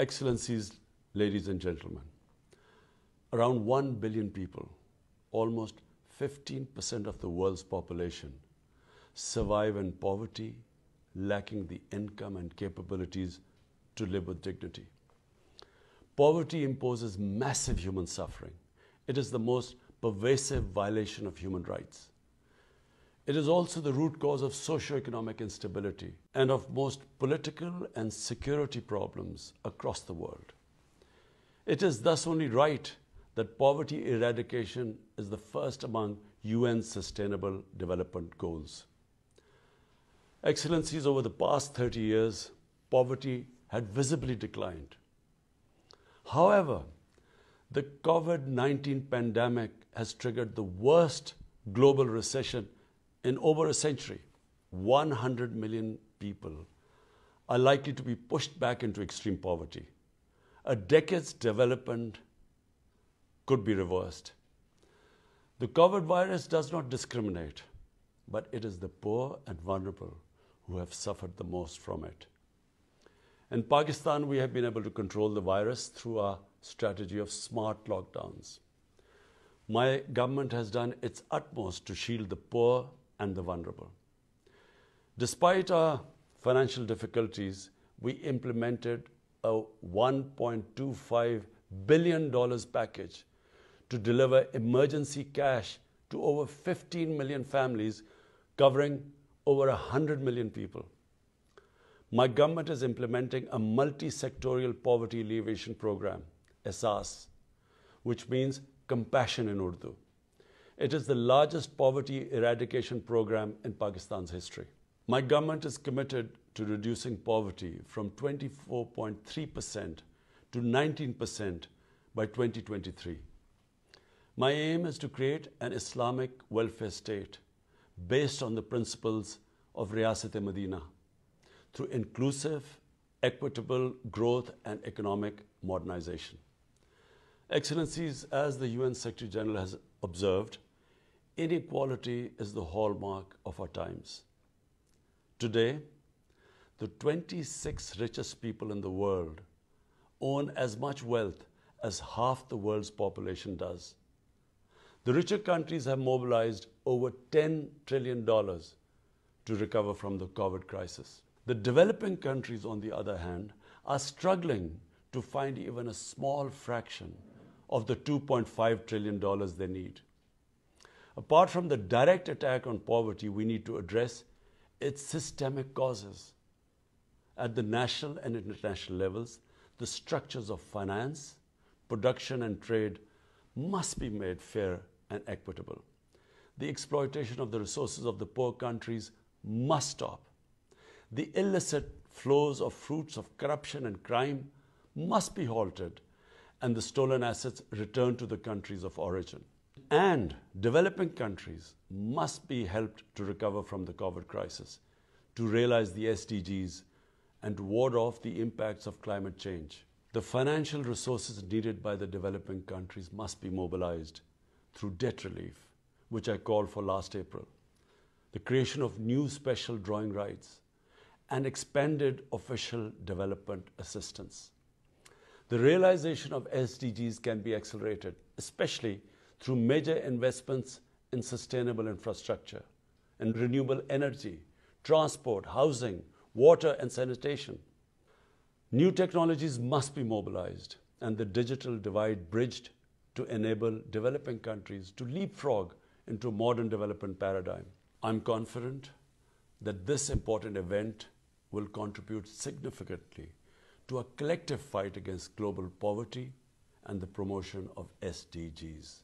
Excellencies, ladies and gentlemen, around 1 billion people, almost 15% of the world's population, survive in poverty, lacking the income and capabilities to live with dignity. Poverty imposes massive human suffering. It is the most pervasive violation of human rights. It is also the root cause of socio-economic instability and of most political and security problems across the world. It is thus only right that poverty eradication is the first among UN's Sustainable Development Goals. Excellencies, over the past 30 years, poverty had visibly declined. However, the COVID-19 pandemic has triggered the worst global recession in over a century. 100 million people are likely to be pushed back into extreme poverty. A decade's development could be reversed. The COVID virus does not discriminate, but it is the poor and vulnerable who have suffered the most from it. In Pakistan, we have been able to control the virus through our strategy of smart lockdowns. My government has done its utmost to shield the poor and the vulnerable. Despite our financial difficulties, we implemented a $1.25 billion package to deliver emergency cash to over 15 million families, covering over 100 million people. My government is implementing a multi-sectorial poverty alleviation program, ESAS, which means compassion in Urdu. It is the largest poverty eradication program in Pakistan's history. My government is committed to reducing poverty from 24.3% to 19% by 2023. My aim is to create an Islamic welfare state based on the principles of Riyasat-e-Madina through inclusive, equitable growth and economic modernization. Excellencies, as the UN Secretary General has observed, inequality is the hallmark of our times. Today, the 26 richest people in the world own as much wealth as half the world's population does. The richer countries have mobilized over $10 trillion to recover from the COVID crisis. The developing countries, on the other hand, are struggling to find even a small fraction of the $2.5 trillion they need. Apart from the direct attack on poverty, we need to address its systemic causes. At the national and international levels, the structures of finance, production and trade must be made fair and equitable. The exploitation of the resources of the poor countries must stop. The illicit flows of fruits of corruption and crime must be halted, and the stolen assets returned to the countries of origin. And developing countries must be helped to recover from the COVID crisis, to realize the SDGs, and to ward off the impacts of climate change. The financial resources needed by the developing countries must be mobilized through debt relief, which I called for last April, the creation of new special drawing rights, and expanded official development assistance. The realization of SDGs can be accelerated, especially through major investments in sustainable infrastructure and renewable energy, transport, housing, water and sanitation. New technologies must be mobilized and the digital divide bridged to enable developing countries to leapfrog into a modern development paradigm. I'm confident that this important event will contribute significantly to a collective fight against global poverty and the promotion of SDGs.